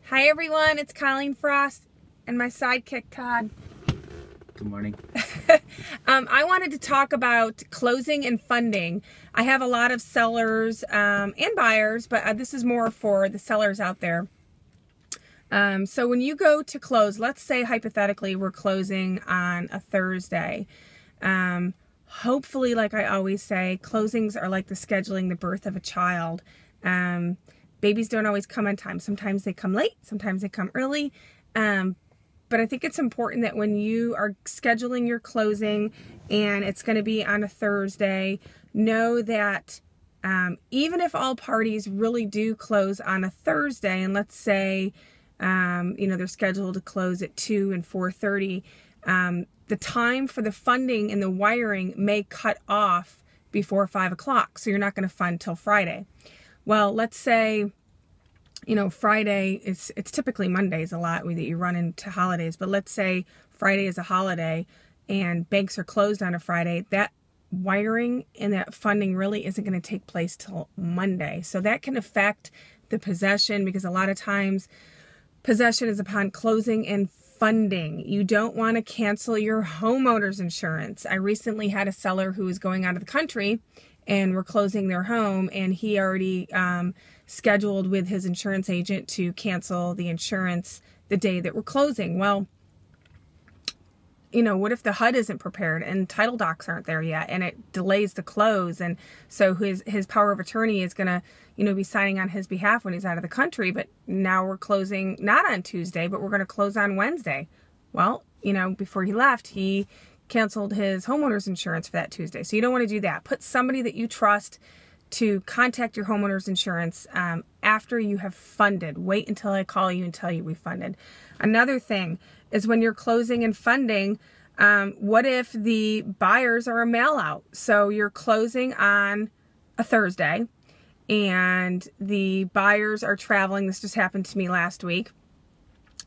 Hi everyone, it's Colleen Frost and my sidekick Todd. Good morning. I wanted to talk about closing and funding. I have a lot of sellers and buyers, but this is more for the sellers out there. So when you go to close, let's say hypothetically we're closing on a Thursday. Hopefully, like I always say, closings are like the scheduling the birth of a child. Babies don't always come on time. Sometimes they come late, sometimes they come early. But I think it's important that when you are scheduling your closing and it's going to be on a Thursday, know that even if all parties really do close on a Thursday, and let's say they're scheduled to close at 2 and 4:30, the time for the funding and the wiring may cut off before 5 o'clock, so you're not going to fund till Friday. Well, let's say, Friday, it's typically Mondays a lot that you run into holidays, but let's say Friday is a holiday and banks are closed on a Friday, that wiring and that funding really isn't going to take place till Monday. So that can affect the possession, because a lot of times possession is upon closing and funding. You don't want to cancel your homeowner's insurance. I recently had a seller who was going out of the country and we're closing their home, and he already scheduled with his insurance agent to cancel the insurance the day that we're closing. Well, what if the HUD isn't prepared and title docs aren't there yet, and it delays the close? And so his power of attorney is going to, be signing on his behalf when he's out of the country. But now we're closing not on Tuesday, but we're going to close on Wednesday. Well, before he left, he canceled his homeowner's insurance for that Tuesday. So you don't want to do that. Put somebody that you trust to contact your homeowner's insurance after you have funded. Wait until I call you and tell you we funded. Another thing is, when you're closing and funding, what if the buyers are a mail out? So you're closing on a Thursday and the buyers are traveling. This just happened to me last week.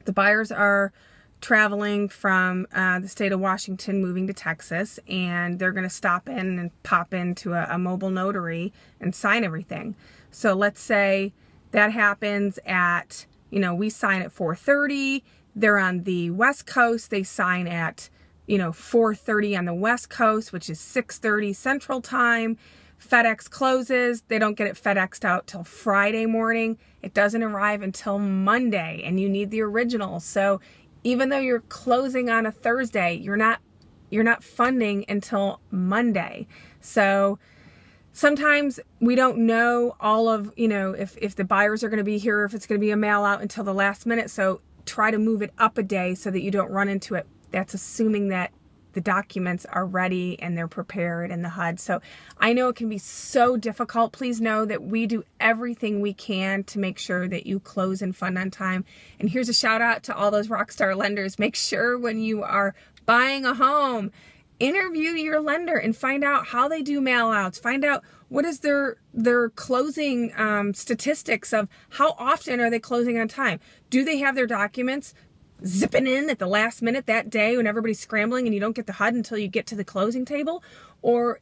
The buyers are traveling from the state of Washington, moving to Texas, and they're going to stop in and pop into a mobile notary and sign everything. So let's say that happens at, we sign at 4:30. They're on the West Coast. They sign at, 4:30 on the West Coast, which is 6:30 Central Time. FedEx closes. They don't get it FedExed out till Friday morning. It doesn't arrive until Monday, and you need the original. So even though you're closing on a Thursday, you're not funding until Monday. So sometimes we don't know all of, if the buyers are going to be here, if it's going to be a mail out until the last minute. So try to move it up a day so that you don't run into it. That's assuming that the documents are ready and they're prepared in the HUD. So I know it can be so difficult. Please know that we do everything we can to make sure that you close and fund on time. And here's a shout out to all those rockstar lenders. Make sure when you are buying a home, interview your lender and find out how they do mail outs. Find out what is their closing statistics of how often are they closing on time. Do they have their documents zipping in at the last minute that day when everybody's scrambling and you don't get the HUD until you get to the closing table? Or,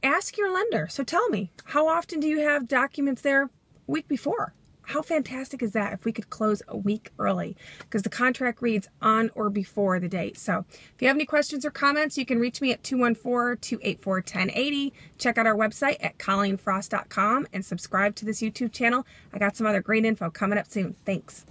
ask your lender. So tell me, how often do you have documents there a week before? How fantastic is that if we could close a week early? Because the contract reads on or before the date. So if you have any questions or comments, you can reach me at 214-284-1080. Check out our website at colleenfrost.com and subscribe to this YouTube channel. I got some other great info coming up soon. Thanks.